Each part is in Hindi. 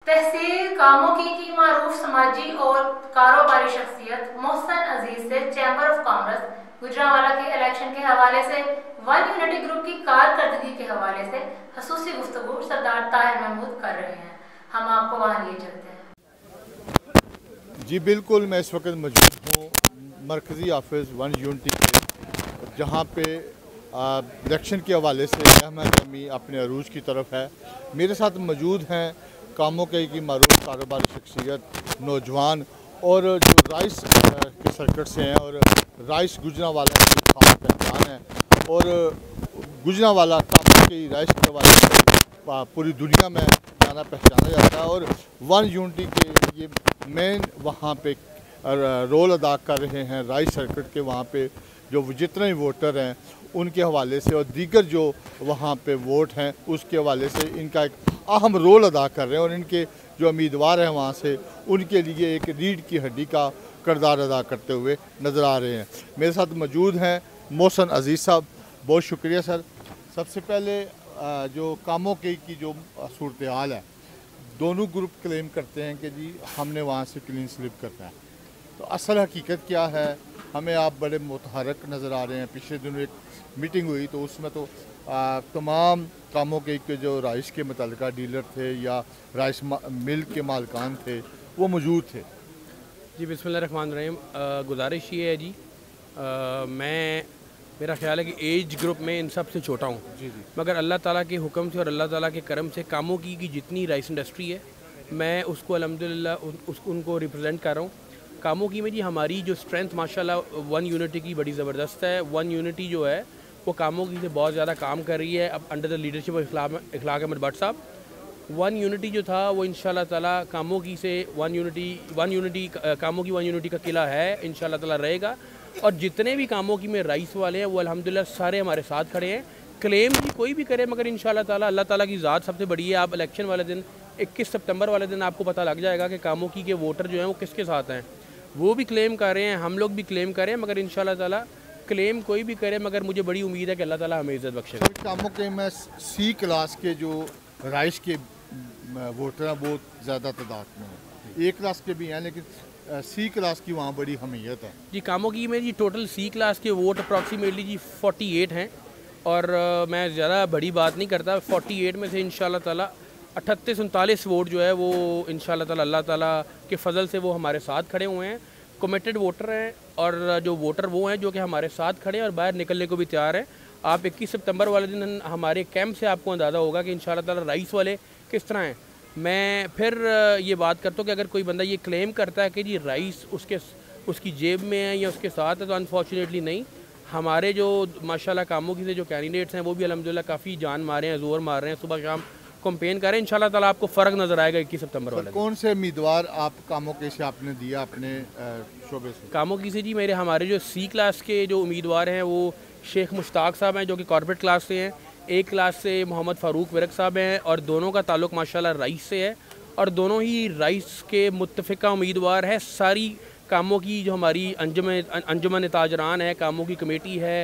तहसील कामोकी की मारूफ समाजी और कारोबारी शख्सियत मोहसन अजीज से चैम्बर ऑफ कॉमर्स गुजरांवाला के इलेक्शन के हवाले से वन यूनिटी ग्रुप की कारकर्दगी के हवाले से खसूसी गुफ्तगू सरदार ताहिर महमूद कर रहे हैं। हम आपको वहाँ लिए चलते हैं। जी बिल्कुल, मैं इस वक्त मौजूद हूँ मरकज़ी ऑफिस वन यूनिटी के, जहाँ पे इलेक्शन के हवाले से अहमद अमी अपने अरूज की तरफ है। मेरे साथ मौजूद हैं कामोकी की मारूफ कारोबारी शख्सियत नौजवान और जो राइस के सर्किट से हैं और राइस गुजरांवाला की खास पहचान है और गुजरांवाला कामोकी राइस के हवाले से पूरी दुनिया में जाना पहचाना जाता है और वन यूनिटी के ये मेन वहाँ पे रोल अदा कर रहे हैं राइस सर्किट के। वहाँ पे जो जितने भी वोटर हैं उनके हवाले से और दीगर जो वहाँ पे वोट हैं उसके हवाले से इनका एक अहम रोल अदा कर रहे हैं और इनके जो उम्मीदवार हैं वहाँ से उनके लिए एक रीढ़ की हड्डी का किरदार अदा करते हुए नज़र आ रहे हैं। मेरे साथ मौजूद हैं मोहसन अजीज़ साहब, बहुत शुक्रिया सर। सबसे पहले जो कामोकी की जो सूरत हाल है, दोनों ग्रुप क्लेम करते हैं कि जी हमने वहाँ से क्लीन स्लिप करना है, तो असल हकीकत क्या है? हमें आप बड़े मुतहरक नज़र आ रहे हैं। पिछले दिनों एक मीटिंग हुई तो उसमें तो तमाम कामोकी के जो राइस के मुतल्लिका डीलर थे या राइस मिल के मालकान थे वो मौजूद थे। जी बिस्मिल्लाहिर्रहमानिर्रहीम। गुजारिश ये है जी, मेरा ख्याल है कि एज ग्रुप में इन सब से छोटा हूँ जी, मगर अल्लाह ताला के हुक्म से और अल्लाह ताला के करम से कामोकी की जितनी राइस इंडस्ट्री है मैं उसको अल्हम्दुलिल्लाह उनको रिप्रेजेंट कर रहा हूँ। कामोकी में जी हमारी जो स्ट्रेंथ माशाल्लाह वन यूनिटी की बड़ी ज़बरदस्त है। वन यूनिटी जो है वो कामोकी से बहुत ज़्यादा काम कर रही है अब अंडर द लीडरशिप ऑफ इखलाक अहमद भट्ट साहब। वन यूनिटी जो था वो इंशाल्लाह ताला कामोकी से कामोकी वन यूनिटी का किला है, इंशाल्लाह ताला रहेगा। और जितने भी कामोकी में राइस वाले हैं वो अल्हम्दुलिल्लाह सारे हमारे साथ खड़े हैं। क्लेम भी कोई भी करे मगर इंशाल्लाह ताला अल्लाह ताला की ज़ात सबसे बड़ी है। आप इलेक्शन वाले दिन 21 सितंबर वाले दिन आपको पता लग जाएगा कि कामोकी के वोटर जो हैं वो किसके साथ हैं। वो भी क्लेम कर रहे हैं, हम लोग भी क्लेम कर रहे हैं, मगर इंशाल्लाह ताला क्लेम कोई भी करे मगर मुझे बड़ी उम्मीद है कि अल्लाह ताला हमें इज़्ज़त बख्शेगा। कामोकी में सी क्लास के जो राइस के वोटर हैं बहुत ज़्यादा तादाद में हैं, ए क्लास के भी हैं लेकिन सी क्लास की वहाँ बड़ी अहमियत है जी। कामोकी में जी टोटल सी क्लास के वोट अप्रॉक्सीमेटली जी 48 हैं और मैं ज़्यादा बड़ी बात नहीं करता। 48 में से इंशाल्लाह ताला 38-39 वोट जो है वो इंशाल्लाह ताला अल्लाह ताला के फ़ज़ल से वो हमारे साथ खड़े हुए हैं, कमिटेड वोटर हैं और जो वोटर वो हैं जो कि हमारे साथ खड़े हैं और बाहर निकलने को भी तैयार हैं। आप 21 सितंबर वाले दिन हमारे कैंप से आपको अंदाज़ा होगा कि इंशाल्लाह ताला राइस वाले किस तरह हैं। मैं फिर ये बात करता हूँ कि अगर कोई बंदा ये क्लेम करता है कि जी राइस उसकी जेब में है या उसके साथ है, तो अनफॉर्चुनेटली नहीं। हमारे जो माशाल्लाह कामोकी से जो कैंडिडेट्स हैं वो भी अल्हम्दुलिल्लाह काफ़ी जान मारे हैं, जोर मार रहे हैं, सुबह शाम कंपेन कर रहे हैं। इंशाल्लाह ताला आपको फ़र्क नज़र आएगा 21 सितंबर वाले। कौन से उम्मीदवार आप कामोकी से आपने दिया अपने शोबे से? कामोकी से जी हमारे जो सी क्लास के जो उम्मीदवार हैं वो शेख मुश्ताक साहब हैं जो कि कॉर्पोरेट क्लास से हैं। ए क्लास से मोहम्मद फ़ारूक विरक साहब हैं और दोनों का ताल्लुक़ माशाल्लाह राइस से है और दोनों ही राइस के मुत्तफ़िका उम्मीदवार हैं। सारी कामोकी जो हमारी अंजुमन ताजरान है, कामोकी कमेटी है,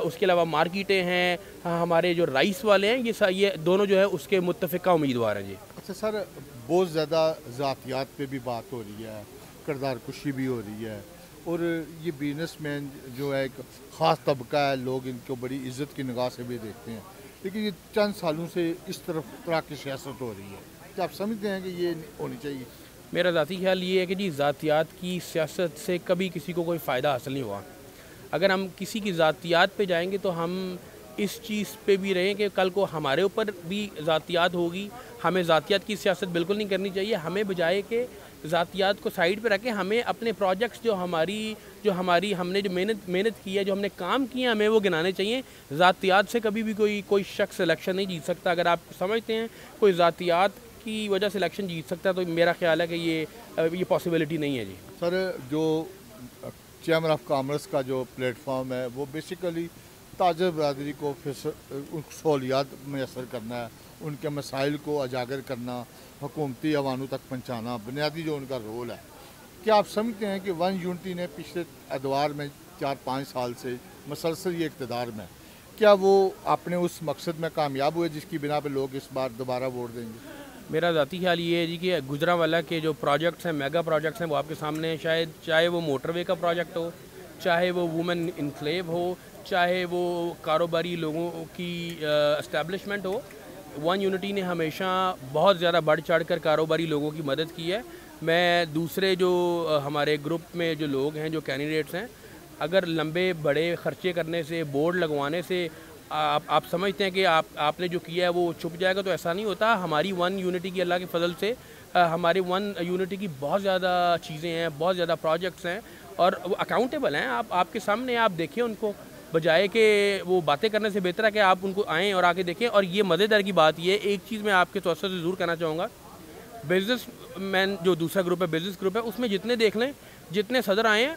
उसके अलावा मार्केटें हैं, हमारे जो राइस वाले हैं ये दोनों जो है उसके मुत्तफ़िका उम्मीदवार हैं जी। अच्छा सर, बहुत ज़्यादा ज़ातियात पे भी बात हो रही है, किरदार कुशी भी हो रही है और ये बिजनेसमैन जो है एक ख़ास तबका है, लोग इनको बड़ी इज़्ज़त की निगाह से भी देखते हैं, लेकिन ये चंद सालों से इस तरह की सियासत हो रही है, क्या आप समझते हैं कि ये होनी चाहिए? मेरा ज़ाती ख्याल ये है कि जी ज़ातियात की सियासत से कभी किसी को कोई फ़ायदा हासिल नहीं हुआ। अगर हम किसी की ज़ातियात पे जाएंगे तो हम इस चीज़ पे भी रहें कि कल को हमारे ऊपर भी ज़ातियात होगी। हमें ज़ातियात की सियासत बिल्कुल नहीं करनी चाहिए। हमें बजाय के ज़ातियात को साइड पे रखें, हमें अपने प्रोजेक्ट्स जो हमने जो मेहनत की है, जो हमने काम किए हैं, हमें वो गिनाने चाहिए। ज़ातियात से कभी भी कोई शख्स इलेक्शन नहीं जीत सकता। अगर आप समझते हैं कोई ज़ातियात की वजह से इलेक्शन जीत सकता है तो मेरा ख्याल है कि ये पॉसिबिलिटी नहीं है जी। सर, जो चैम्बर ऑफ कॉमर्स का जो प्लेटफॉर्म है वो बेसिकली ताजर बरदरी को सहूलियात मैसर करना है, उनके मसाइल को उजागर करना, हुकूमती अवानों तक पहुँचाना बुनियादी जो उनका रोल है। क्या आप समझते हैं कि वन यूनिटी ने पिछले अदवार में 4-5 साल से मसलसल ये इक़्तिदार में, क्या वो अपने उस मकसद में कामयाब हुए जिसकी बिना पर लोग इस बार दोबारा वोट देंगे? मेरा ज़ाती ख्याल ये है जी कि गुजरांवाला के जो प्रोजेक्ट्स हैं, मेगा प्रोजेक्ट्स हैं, वो आपके सामने हैं। शायद चाहे वो मोटरवे का प्रोजेक्ट हो, चाहे वो वुमेन इनक्लेव हो, चाहे वो कारोबारी लोगों की इस्टेब्लिशमेंट हो, वन यूनिटी ने हमेशा बहुत ज़्यादा बढ़ चढ़ कर कारोबारी लोगों की मदद की है। मैं दूसरे जो हमारे ग्रुप में जो लोग हैं, जो कैंडिडेट्स हैं, अगर लंबे बड़े ख़र्चे करने से, बोर्ड लगवाने से आप समझते हैं कि आपने जो किया है वो छुप जाएगा, तो ऐसा नहीं होता। हमारी वन यूनिटी की अल्लाह के फजल से हमारी वन यूनिटी की बहुत ज़्यादा चीज़ें हैं, बहुत ज़्यादा प्रोजेक्ट्स हैं और वो अकाउंटेबल हैं। आपके सामने आप देखें उनको, बजाय कि वो बातें करने से बेहतर है कि आप उनको आएँ और आके देखें। और ये मज़ेदार की बात ये, एक चीज़ मैं आपके तवज्जो से ज़रूर कहना चाहूँगा, बिजनेस मैन जो दूसरा ग्रुप है, बिजनेस ग्रुप है, उसमें जितने देख लें, जितने सदर आए हैं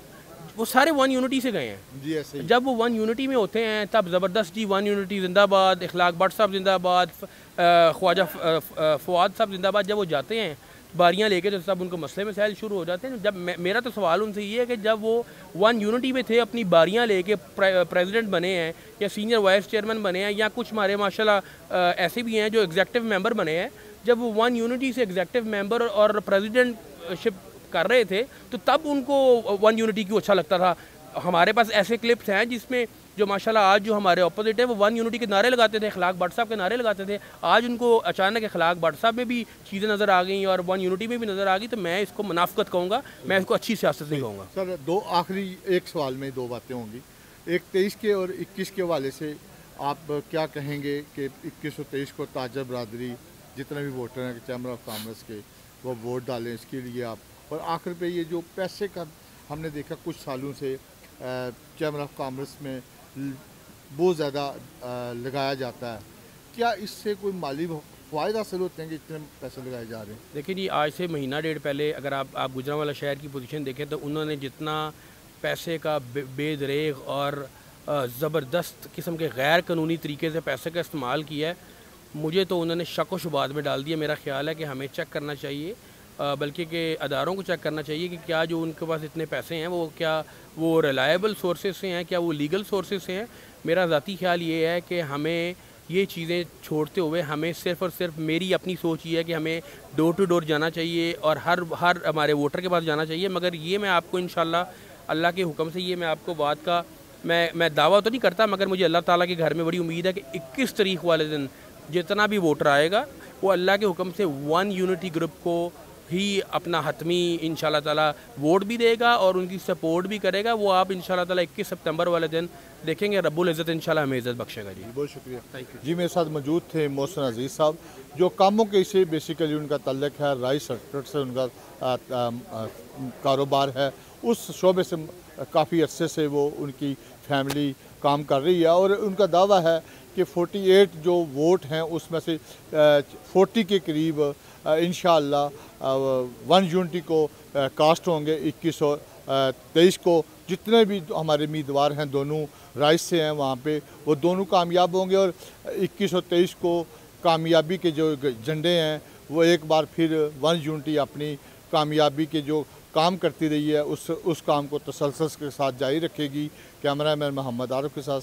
वो सारे वन यूनिटी से गए हैं जी। ऐसे ही जब वो वन यूनिटी में होते हैं तब ज़बरदस्त जी, वन यूनिटी जिंदाबाद, इखलाक भट्ट साहब जिंदाबाद, ख्वाजा फवाद साहब जिंदाबाद। जब वो जाते हैं बारियां लेके तो सब उनको मसले मसाइल शुरू हो जाते हैं। जब मेरा तो सवाल उनसे ये है कि जब वो वन यूनिटी में थे, अपनी बारियां लेके प्रेसिडेंट बने हैं या सीनियर वाइस चेयरमैन बने हैं, या कुछ हमारे माशाल्लाह ऐसे भी हैं जो एग्जेक्टिव मेंबर बने हैं, जब वो वन यूनिटी से एग्जेक्टिव मेंबर और प्रेसिडेंटशिप कर रहे थे तो तब उनको वन यूनिटी क्यों अच्छा लगता था। हमारे पास ऐसे क्लिप्स हैं जिसमें जो माशाल्लाह आज जो हमारे ऑपोजिट है वो वन यूनिटी के नारे लगाते थे, इखलाक भट्ट साहब के नारे लगाते थे। आज उनको अचानक इखलाक भट्ट साहब में भी चीज़ें नज़र आ गई और वन यूनिटी में भी नज़र आ गई। तो मैं इसको मुनाफकत कहूँगा, मैं इसको अच्छी सियासत नहीं कहूँगा। सर, दो आखिरी एक सवाल में दो बातें होंगी। एक 23 के और 21 के हवाले से आप क्या कहेंगे कि 21 और 23 को ताजर बरादरी जितने भी वोटर हैं चैम्बर ऑफ कॉमर्स के, वो वोट डालें, इसके लिए आप। और आखिर पे ये जो पैसे का हमने देखा कुछ सालों से चैम्बर ऑफ कॉमर्स में बहुत ज़्यादा लगाया जाता है, क्या इससे कोई माली फ़ायदा हासिल होते हैं कि इतने पैसे लगाए जा रहे हैं? देखिए जी, आज से महीना डेढ़ पहले अगर आप गुजरांवाला शहर की पोजीशन देखें तो उन्होंने जितना पैसे का बेदरेग और ज़बरदस्त किस्म के गैर कानूनी तरीके से पैसे का इस्तेमाल किया है, मुझे तो उन्होंने शक व शुबात में डाल दिया। मेरा ख्याल है कि हमें चेक करना चाहिए, बल्कि के अदारों को चेक करना चाहिए कि क्या जो उनके पास इतने पैसे हैं वो क्या वो रिलायबल सोर्सेज से हैं, क्या वो लीगल सोर्सेज से हैं। मेरा ज़ाती ख्याल ये है कि हमें ये चीज़ें छोड़ते हुए हमें सिर्फ़ और सिर्फ, मेरी अपनी सोच ये है कि हमें डोर टू डोर जाना चाहिए और हर हमारे वोटर के पास जाना चाहिए। मगर ये मैं आपको इंशाल्लाह अल्लाह के हुक्म से, ये मैं आपको बात का मैं दावा तो नहीं करता, मगर मुझे अल्लाह ताला के घर में बड़ी उम्मीद है कि 21 तारीख वाले दिन जितना भी वोटर आएगा वो अल्लाह के हुक्म से वन यूनिटी ग्रुप को ही अपना हतमी इंशाल्लाह ताला वोट भी देगा और उनकी सपोर्ट भी करेगा। वो आप इंशाल्लाह ताला 21 सितंबर वाले दिन देखेंगे, रब्बुल इज़्ज़त इंशाल्लाह हमें इज़्ज़त बख्शेगा जी। बहुत शुक्रिया, थैंक यू जी। मेरे साथ मौजूद थे मोहसिन अजीज़ साहब, जो कामों के से बेसिकली उनका तल्लक है, राइस सेक्टर से उनका कारोबार है, उस शोबे से काफ़ी अरसे से वो उनकी फैमिली काम कर रही है और उनका दावा है कि 48 जो वोट हैं उसमें से 40 के करीब इंशाअल्लाह वन यूनिटी को कास्ट होंगे। 21 और 23 को जितने भी हमारे उम्मीदवार हैं दोनों राइस से हैं वहाँ पे, वो दोनों कामयाब होंगे और 21 और 23 को कामयाबी के जो झंडे हैं वो एक बार फिर वन यूनिटी अपनी कामयाबी के जो काम करती रही है उस काम को तसल्सल के साथ जारी रखेगी। कैमरामैन मोहम्मद आरिफ के साथ